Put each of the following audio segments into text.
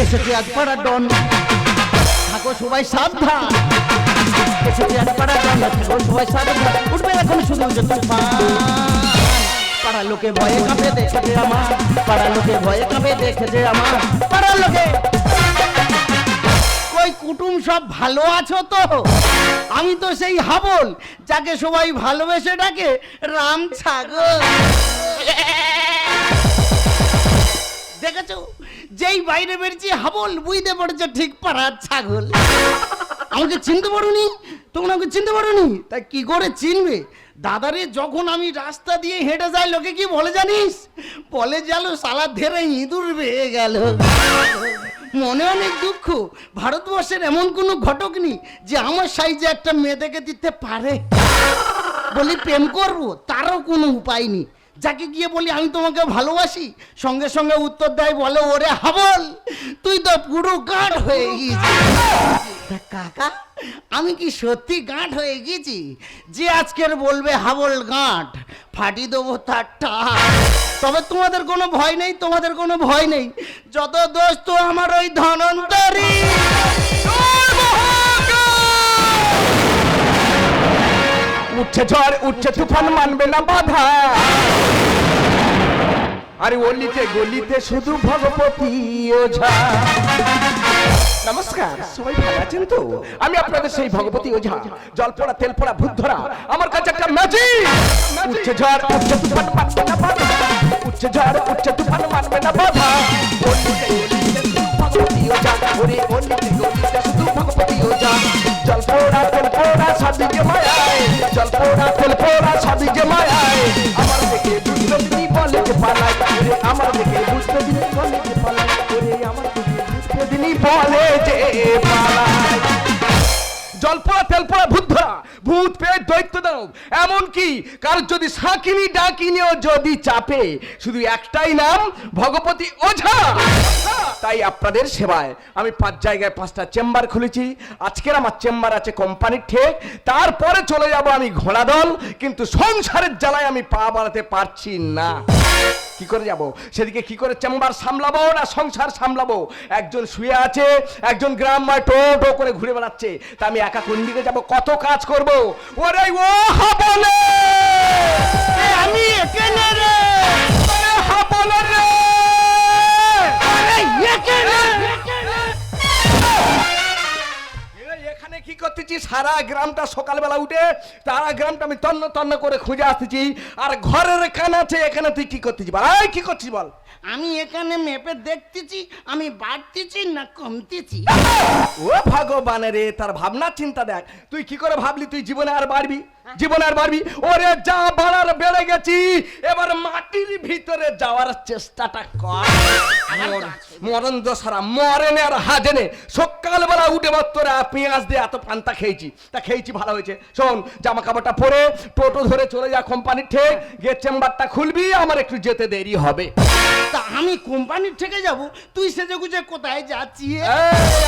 এসেছে আজ পাড়া ডন, থাকো সবাই সাবধান। এসেছে আজ পাড়া ডন, থাকো সবাই সাবধান। উঠবে এখন শুধু যে তুফান। পাড়া লোকে ভয়ে কাঁপে দেখেছে আমার, পাড়া লোকে ভয়ে কাঁপে দেখেছে আমার, পাড়া লোকে। কই কুটুম সব ভালো আছো তো? আমি তো সেই হাবল যাকে সবাই ভালোবেসে ডাকে রাম ছাগল। দেখেছো, যেই বাইরে বেরিয়েছি হাবল বুঝতে পড়েছে ঠিক পাড়ার ছাগল। আমাকে চিনতে পারোনি? তোমরা আমাকে চিনতে পারোনি? তা কি করে চিনবে? দাদারে, যখন আমি রাস্তা দিয়ে হেঁটে যাই লোকে কি বলে জানিস? বলে গেল সালা ধেরে ইঁদুর বেয়ে গেল। মনে অনেক দুঃখ, ভারতবর্ষের এমন কোনো ঘটক নেই যে আমার সাইজে একটা মেয়ে দেখে দিতে পারে। বলি প্রেম করবো, তারও কোনো উপায় নেই। যাকে গিয়ে বলি আমি তোমাকে ভালোবাসি, সঙ্গে সঙ্গে উত্তর দেয়, বলে ওরে হাবল তুই তো পুরো গাঁট হয়ে গিয়েছিস। কাকা, আমি কি সত্যি গাঁট হয়ে গেছি? যে আজকের বলবে হাবল গাঁট, ফাটি দেবো তার টাক। তবে তোমাদের কোনো ভয় নেই, তোমাদের কোনো ভয় নেই। যত দোষ তো আমার ওই ধনন্তরী। উঠছে ঝড় উঠছে তুফান, মানবে না বাধা। আরে অলিতে গলিতে শুধু ভগবতী ওঝা। নমস্কার, সবাই ভালো আছেন তো? আমি আপনাদের সেই ভগবতী ওঝা, জল পড়া তেল পড়া ভূত ধরা। আমার কাছে একটা ম্যাজিক। উঠছে ঝড় উঠছে তুফান, মানবে না বাধা। উঠছে ঝড় উঠছে তুফান, মানবে না বাধা। অলিতে গলিতে শুধু ভগবতী ওঝা, ওরে অলিতে গলিতে শুধু ভগবতী ওঝা। জল পড়া তেল পড়া সবদিকে মায়ায়, জল পড়া তেল পড়া সবদিকে মায়ায়। আমার থেকে বুঝতে দিনি বলে যে পালাই, ওরে আমার থেকে বুঝতে দিনি বলে যে পালাই, ওরে আমার থেকে বুঝতে দিনি বলে যে পালাই। জল পড়া তেল পড়া ভূত ধরা, ভূত পেয়ে দৈত্য দানব, এমনকি কার যদি সাকিনি ডাকিনিও যদি চাপে, শুধু একটাই নাম, ভগবতী ওঝা। তাই আপনাদের সেবায় আমি 5 জায়গায় 5টা চেম্বার খুলেছি। আজকের আমার চেম্বার আছে কোম্পানির ঠেক, তারপরে চলে যাব আমি ঘোড়া দল। কিন্তু সংসারের জ্বালায় আমি পা বাড়াতে পারছি না। কি করে যাব? সেদিকে কি করে চেম্বার সামলাবো না সংসার সামলাবো? একজন শুয়ে আছে, একজন গ্রামে টো টো করে ঘুরে বেড়াচ্ছে। তা আমি একা কোন দিকে যাব? কত কাজ করব? ওরে ও হাবলে, আমি এখানে রে, হাবলে রে, এখানে কি করতেছি? সারা গ্রামটা সকালবেলা উঠে তারা গ্রামটা আমি তন্ন তন্ন করে খুঁজে আসতেছি। আর ঘরের কান আছে, এখানে তুই কি করতেছি? ভাই কি করছিস বল? আমি এখানে মেপে দেখতেছি আমি বাড়তেছি না কমতেছি। ও ভগবান রে, তার ভাবনা চিন্তা দেখ। তুই কি করে ভাবলি তুই জীবনে আর বাড়বি? জীবনে আর বাড়বি? ওরে যা বাড়ার বেড়ে গেছি, এবার মাটির ভিতরে যাওয়ার চেষ্টাটা কর। মরণ দশারা মরেনে আর হাজেনে সকালবেলা উঠে তোরা পেঁয়াজ দিয়ে এত পান্তা খেয়েছি, তা খেয়েছি ভালো হয়েছে। শোন, জামা কাপড়টা পরে টোটো ধরে চলে যা কোম্পানির ঠেক, গিয়ে চেম্বারটা খুলবি, আমার একটু যেতে দেরি হবে। তা আমি কোম্পানির থেকে যাব, তুই সেজে গুজে কোথায় যাচ্ছি?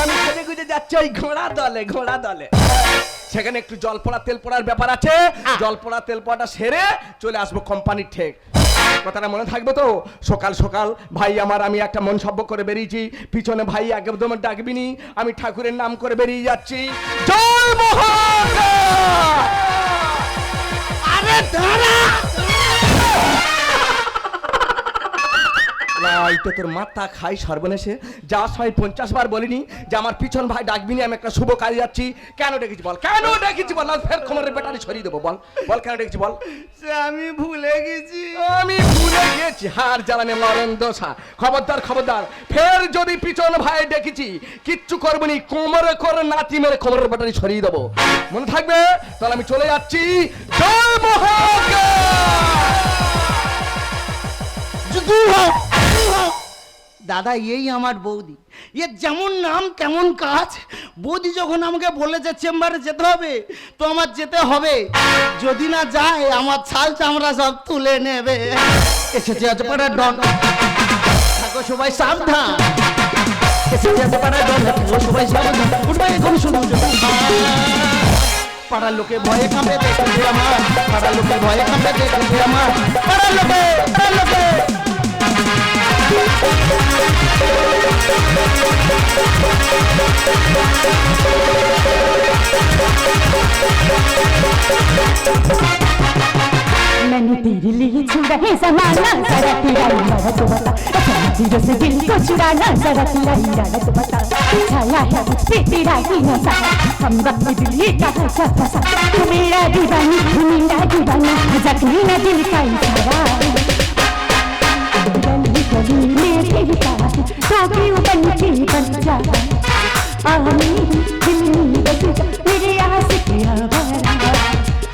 আমি সেজে গুজে যাচ্ছি ওই ঘোড়া দলে, ঘোড়া দলে। সেখানে একটু জল পড়া তেল পড়ার ব্যাপার আছে, জল পড়া তেল পড়াটা সেরে চলে আসবো কোম্পানির ঠেক। কথাটা মনে থাকবে তো? সকাল সকাল ভাই আমার, আমি একটা মনসব্য করে বেরিয়েছি, পিছনে ভাই একদম ডাকবিনি, আমি ঠাকুরের নাম করে বেরিয়ে যাচ্ছি। জয় মহাদেব! আরে দাঁড়া, এটা তোর মাথা খাই সর্বনেশে। যাওয়ার সময় 50 বার বলিনি যে আমার পিছন ভাই ডাকবিনি, আমি একটা শুভ কাজে যাচ্ছি। কেন ডেকেছি বল? কেন ডেকেছি বল? না ফের কোমরের ব্যাটারি সরিয়ে দেবো। বল বল কেন ডেকেছি বল? আমি ভুলে গেছি। আমি ভুলে গেছি? হার জ্বালানে মরণ দশা। খবরদার খবরদার, ফের যদি পিছন ভাই ডেকেছি কিচ্ছু করবনি, কোমরে করে নাতি মেরে কোমরের ব্যাটারি সরিয়ে দেবো। মনে থাকবে? তাহলে আমি চলে যাচ্ছি। জয় মহাদেব! দাদা, এই আমার বৌদি, এর যেমন নাম তেমন কাজ। বৌদি যখন আমাকে বলেছে চেম্বারে যেতে হবে, তো আমার যেতে হবে। যদি না যায় আমার ছাল চামড়া সব তুলে নেবে। এসেছে আজ পাড়ার ডন, থাকো সবাই সাবধান। এসেছে আজ পাড়ার ডন, থাকো সবাই সাবধান। উঠবে এখন শুধু পাড়ার লোকে ভয়ে কাঁপে দেখেছে আমার, পাড়ার লোকে ভয়ে কাঁপে দেখেছে আমার, পাড়ার লোকে, পাড়ার লোকে। मैंने तेरे लिए छुड़ा है ज़माना, जरा तेरा इरादा तो बता, समझियों से दिल को चुराना, जरा तेरा इरादा तो बता, छाया है मुझ पे तेरा ही नशा, हम वक्त दिल ये कहाँ जा फंसा, तू मेरा दीवानी, तू मेरा दीवाना, जख्मी न दिल का इशारा, गली गली में तेरी बात, तो क्यों बन के बन जा, मेरी दिल में बस जा, मेरे आशिक आवारा,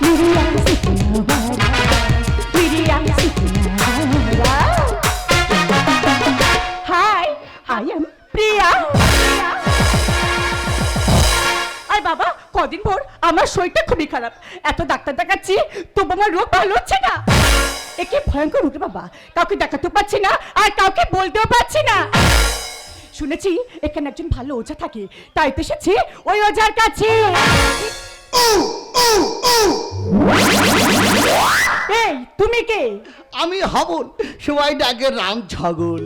मेरे आशिक आवारा, मेरे आशिक आवारा। Hi, I am Priya. আর বাবা কদিন পর আমার শরীরটা খুবই খারাপ, এত ডাক্তার দেখাচ্ছি তবু আমার রোগ ভালো হচ্ছে না। একে ভয়ঙ্কর রোগ রে বাবা, কাউকে দেখাতেও পাচ্ছি না আর কাউকে বলতেও পাচ্ছি না। শুনেছি এখানে একজন ভালো ওঝা থাকে, তাই তো এসেছি ওই ওঝার কাছে। এই তুমি কে? আমি হাবল, সবাই ডাকে রাম ছাগল।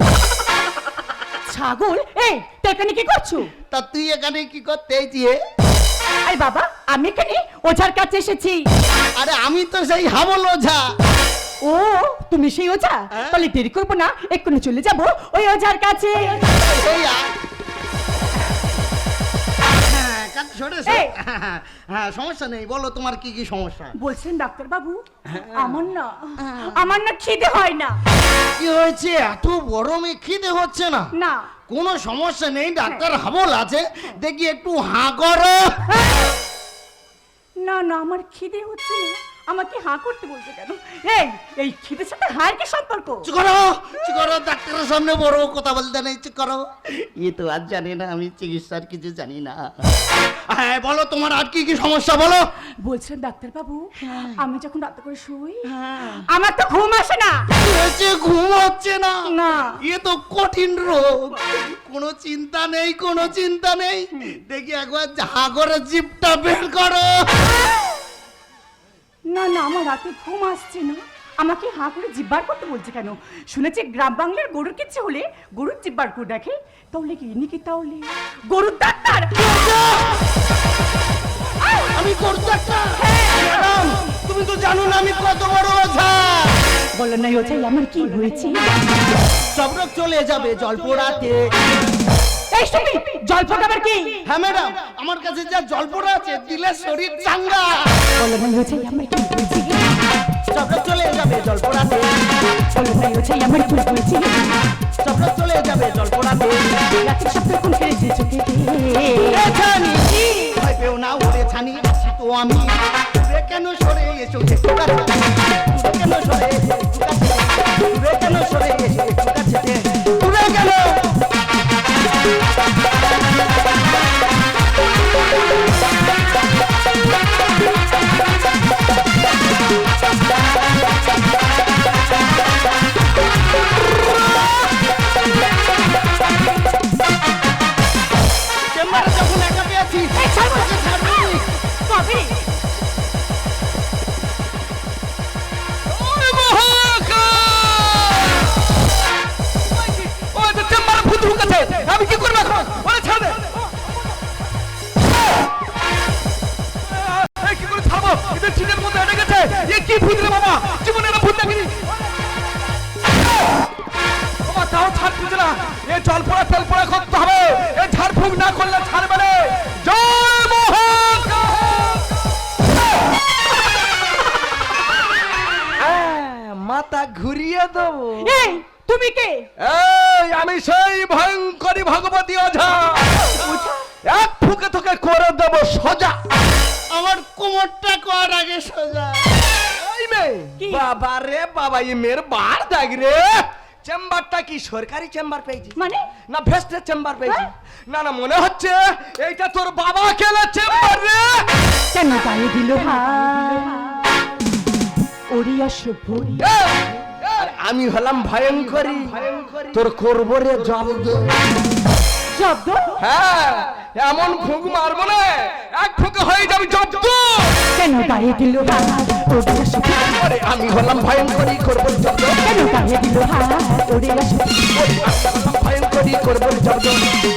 ছাগল? এই তো এখানে কি করছো? তা তুই এখানে কি করতে এসেছিস? আরে বাবা আমি এখানে ওঝার কাছে এসেছি। আরে আমি তো সেই হাবল ওঝা। ও তুমি সেই ওঝা? তাহলে দেরি করবো না, এক্ষুনি চলে যাবো ওই ওঝার কাছে। এই আয়। হ্যাঁ, কাজ সরেছে। এই। হ্যাঁ, সমস্যা নেই, বলো তোমার কি কি সমস্যা? বলছেন ডাক্তার বাবু আমার না খিদে হয় না। কি হয়েছে? এত গরমে খিদে হচ্ছে না? না কোনো সমস্যা নেই, ডাক্তার হাবল আছে, দেখি একটু হাঁ করো। না না আমার খিদে হচ্ছে না, আমাকে হাঁ করতে বলছে কেন? এই খিদের সাথে হাঁর কি সম্পর্ক? চুপ করো, চুপ করো, ডাক্তারের সামনে বড় কথা বলতে নেই, চুপ করো। এ তো আর জানি না, আমি চিকিৎসার কিছু জানি না। হ্যাঁ বলো, তোমার আর কি কি সমস্যা বলো। বলছেন ডাক্তার বাবু আমি যখন রাতে করে শুই আমার তো ঘুম আসে না। কি হয়েছে? ঘুম হচ্ছে না? না। এ তো কঠিন রোগ। কোনো চিন্তা নেই, কোনো চিন্তা নেই, দেখি একবার যা করে জিপটা বের করো। না না আমার রাতে ঘুম আসছে না, আমাকে হাঁ করে জিব্বার করতে বলছে কেন? শুনেছি গ্রাম বাংলার গরুর কিচ্ছে হলে গরুর জিব্বার করে দেখে, তাহলে কি ইনি কি তাহলে গরুর ডাক্তার? আমি গরুর ডাক্তার? ম্যাডাম তুমি তো জানো না আমি কত বড় ওঝা। বলো না ওঝাই আমার কি হয়েছে? সব রোগ চলে যাবে জল পোড়াতে। এই শুনি জল ফোটাবার কি? হ্যাঁ ম্যাডাম, আমার কাছে যা জল পোড়া আছে দিলে শরীর চাঙ্গা। বলো না ওঝাই আমার কি হয়েছে? সব রোগ চলে যাবে জল পোড়াতে। বলো না ওঝাই আমার কি হয়েছে? সব রোগ চলে যাবে জল পোড়াতে। রাতের স্বপ্ন কোন খেয়েছে চোখে এ ছানি, ভয় পেও না ওরে ছানি, আছি তো আমি। দূরে কেন সরে এসো একটু কাছে, দূরে কেন সরে এসো একটু কাছে, দূরে কেন সরে এসো একটু কাছে, দূরে কেন? চেম্বারে যখন একা পেয়েছি, ছাড়বো। কবে? আমি কি করবো এখন? ওরে ছাড় দে। কি করে ছাড়বো? এদের চিনের মধ্যে এনে গেছে। এ কি ভূত রে বাবা? জীবনে এরা ভূত দেখিনি। বাবা তাও ছাড় দিতে না। এ জল পড়া তেল পড়া করতে হবে। এ ঝাড়ফুঁক না করলে ছাড়বে না। জয় মহাকাল। মাথা ঘুরিয়ে দেবো। এই তুমি কে? এই আমি সেই ভয়ঙ্করী ভগবতী ওঝা। এক ফুকে তোকে করে দেব সোজা। আমার কোমরটা কর আগে সোজা। এই মেয়ে, কি? বাবা রে বাবা, এই মেয়ের বার দেখ রে। চেম্বারটা কি সরকারি চেম্বার পেয়েছি মানে? না ভেস্টের চেম্বার পেয়েছি? না না মনে হচ্ছে এইটা তোর বাবা খেলা চেম্বার রে। কেন গায়ে দিল ওরিয়া শুভ? আর আমি হলাম ভয়ঙ্করী, তোর করবো রে জব্দ। জব্দ? হ্যাঁ, এমন ফুঁক মারবো না, এক ফুঁকে হয়ে যাবে জব্দ। কেন গায়ে দিল ওরিয়া শুভ? আরে আমি হলাম ভয়ঙ্করী, করবো জব্দ। কেন গায়ে দিল ওরিয়া শুভ? আমি হলাম ভয়ঙ্করী, করি করবো রে জব্দ।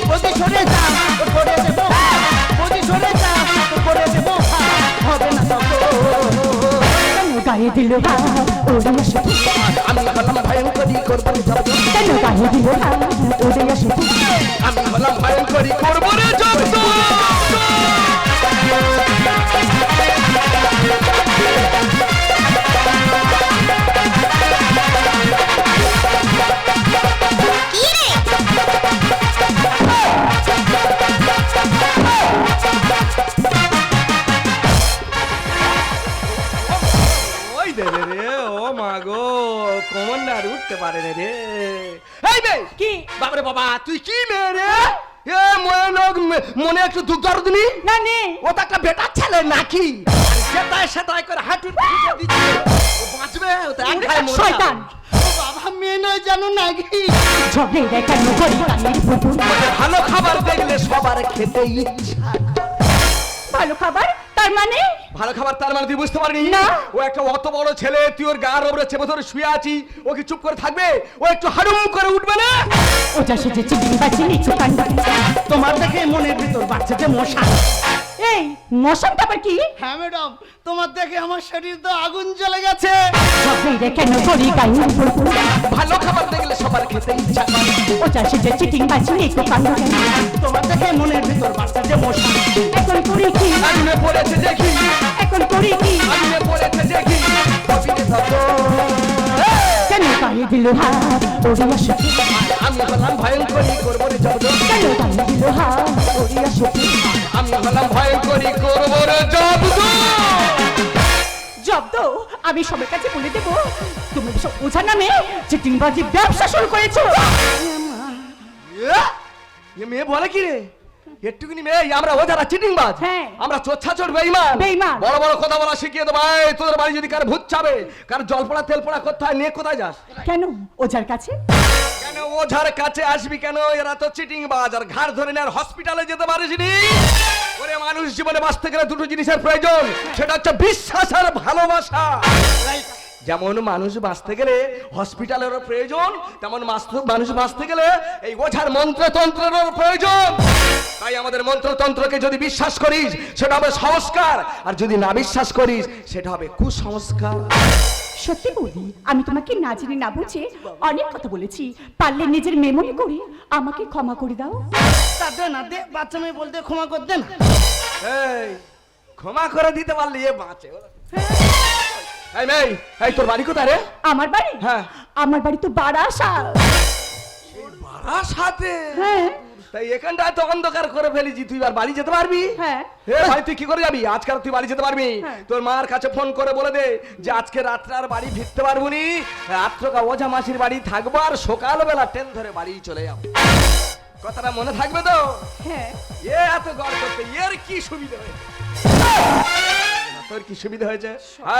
বৌদি সরে যা তোর করে দেবো বৌদি সরে যা তোর করে দেবো হবে না তখন কেন গায়ে দিল হাত ওরে আসে আমি হলাম ভয়ঙ্করী করবো রে জব্দ। কেন গায়ে দিল হাত ওরে আসে আমি হলাম ভয়ঙ্করী করবো রে জব্দ। ওই দে রে ও মা গো কোমর না আর উঠতে পারে না রে। এই বে কি বাবারে বাবা তুই কি মেয়ে রে? এ মনে একটু দুঃখ দরদ নি? না নে ও তো একটা বেটার ছেলে নাকি? সেটাই সেটাই করে হাঁটুর পিঠে দিচ্ছে। ও বাঁচবে ও তো এক খায় মরে শয়তান ও বাবা মেয়ে নয় জানো নাকি ঝগড়ে রে কেন করি কানের পুতুল যাবে। ভালো খাবার দেখলে সবার খেতে ইচ্ছা। ভালো খাবার তার মানে ভালো খাবার তার মানে তুই বুঝতে পারবি না। ও একটা অত বড় ছেলে তুই ওর গার ওপরে চেপে ধরে শুয়ে আছি ও কি চুপ করে থাকবে? ও একটু হাড়ুম করে উঠবে না? ও যা সেজে চিবিং বাজি নিচু কাণ্ড তোমার দেখে মনের ভিতর বাচ্চা যে মশা এই মশাটা আবার কি হ্যাঁ ম্যাডাম তোমার দেখে আমার শরীর তো আগুন জ্বলে গেছে ঝগড়ে রে কেন করি কানের পুতুল ভালো খাবার দেখলে সবার খেতে ইচ্ছা করে। ও যা সেজে চিটিং বাজি নিচু কাণ্ড তোমার দেখে মনের ভিতর বাচ্চা যে মশা এখন করি কি আগুনে পড়েছে দেখি এখন করি কি আগুনে পড়েছে দেখি কবিতে থাকো। কেন গায়ে দিল হাত ওরে আসে আমি হলাম ভয়ঙ্করী করবো রে জব্দ। কেন গায়ে দিল হাত ওরে আসে আমি হলাম ভয়ঙ্করী করবো রে জব্দ। জব্দ আমি সবার কাছে বলে দেবো তুমি সব ওঝা নামে চিটিংবাজি ব্যবসা শুরু করেছো এ মেয়ে বলে কি রে? একটুখানি মেয়ে আমরা ও যারা চিটিংবাজ হ্যাঁ। আমরা চোর বেঈমান বেঈমান। বড় বড় কথা বলা শিখিয়ে দেবো। এই তোদের বাড়ি যদি কার ভূত চাবে কার জল পড়া তেল পড়া করতে হয় নিয়ে কোথায় যাস? কেন ওঝার কাছে কেন ওঝার কাছে আসবি কেন? এরা তো চিটিংবাজ আর ঘাড় ধরে নেয় হসপিটালে যেতে পারিস নি। ওরে মানুষ জীবনে বাঁচতে গেলে দুটো জিনিসের প্রয়োজন, সেটা হচ্ছে বিশ্বাস আর ভালোবাসা। যেমন মানুষ বাঁচতে গেলে হসপিটালেরও প্রয়োজন, তেমন মানুষ বাঁচতে গেলে এই ওঝার মন্ত্রতন্ত্রেরও প্রয়োজন। তাই আমাদের মন্ত্রতন্ত্রকে যদি বিশ্বাস করিস সেটা হবে সংস্কার, আর যদি না বিশ্বাস করিস সেটা হবে কুসংস্কার। সত্যি বলি আমি তোমাকে না জেনে না বুঝে অনেক কথা বলেছি, পারলে নিজের মেমনি করে আমাকে ক্ষমা করে দাও। তা দে না দে বাচ্চা মেয়ে বলতে ক্ষমা কর দে না এই ক্ষমা করে দিতে পারলি এ বাঁচে। এই মেয়ে, এই তোর বাড়ি কোথায় রে? আমার বাড়ি হ্যাঁ। আমার বাড়ি তো বারাসাত। সাথে হ্যাঁ তাই এখানটায় তো অন্ধকার করে ফেলেছি, তুই আর বাড়ি যেতে পারবি? হ্যাঁ হে ভাই তুই কি করে যাবি? আজকাল তুই বাড়ি যেতে পারবি? হ্যাঁ। তোর মার কাছে ফোন করে বলে দে যে আজকে রাত্রে আর বাড়ি ফিরতে পারবো নি, রাত্রকা ওঝা মাসির বাড়ি থাকবো আর সকালবেলা ট্রেন ধরে বাড়ি চলে যাবো। কথাটা মনে থাকবে তো? হ্যাঁ এ এত গড় করতে এর কি সুবিধা হয়েছে? তোর কি সুবিধা হয়েছে?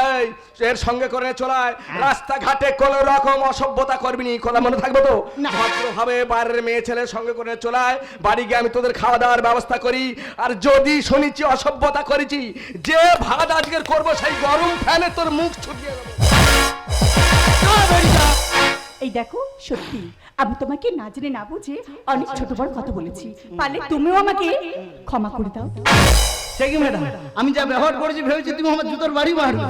এই এর সঙ্গে করে চলায় রাস্তাঘাটে কোন রকম অসভ্যতা করবি নি, কথা মনে থাকবে তো? ভদ্রভাবে বাইরের মেয়ে ছেলের সঙ্গে করে চলায়, বাড়ি গিয়ে আমি তোদের খাওয়া দাওয়ার ব্যবস্থা করি। আর যদি শুনেছি অসভ্যতা করেছি, যে ভাত আজকের করবো সেই গরম ফ্যানে তোর মুখ ছুটিয়ে দেবো। এই দেখো সত্যি আমি তোমাকে না জেনে না বুঝে অনেক ছোট বড় কথা বলেছি, পারলে তুমিও আমাকে ক্ষমা করে দাও। সে কি ম্যাডাম আমি যা ব্যবহার করেছি ভেবেছি তুমি আমার জুতোর বাড়ি মারবে।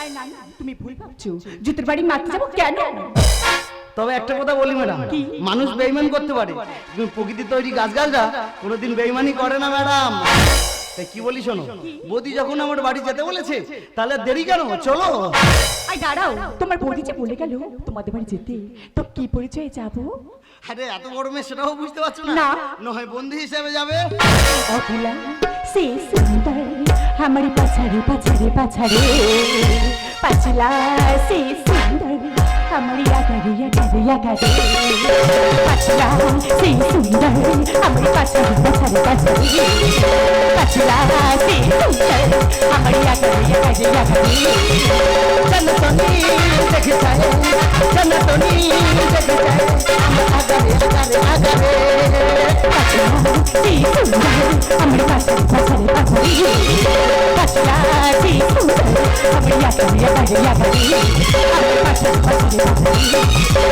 আরে না না তুমি ভুল ভাবছো, জুতের বাড়ি মারতে যাবো কেন? তবে একটা কথা বলি ম্যাডাম, কি? মানুষ বেইমান করতে পারে কিন্তু প্রকৃতি তৈরি গাছগাছরা কোনোদিন বেইমানি করে না ম্যাডাম। তাই কি বলি শোনো, বৌদি যখন আমার বাড়ি যেতে বলেছে তাহলে আর দেরি কেন, চলো। আই দাঁড়াও, তোমার বৌদি যে বলে গেল তোমাদের বাড়ি যেতে, তো কি পরিচয়ে যাবো? আরে এত বড় মেয়ে সেটাও বুঝতে পারছো না? না। নয় বন্ধু হিসেবে যাবে। অভুলা সে সুন্দর हमारी पछाड़े पछाड़े पछाड़े पछला से सुंदर हमारी आगरे आगरे आगरे पछला से सुंदर हमारी पछाड़े पछाड़े पछाड़े पछला से सुंदर हमारी आगरे आगरे आगरे जनतनी देख जाए जनतनी देख जाए आगरे आगरे आगरे पछला से सुंदर हमारी पछाड़े पछाड़े पछाड़े पछला से सुंदर हमारी आगरे आगरे आगरे हमारी पछाड़े पछाड़े पछाड़े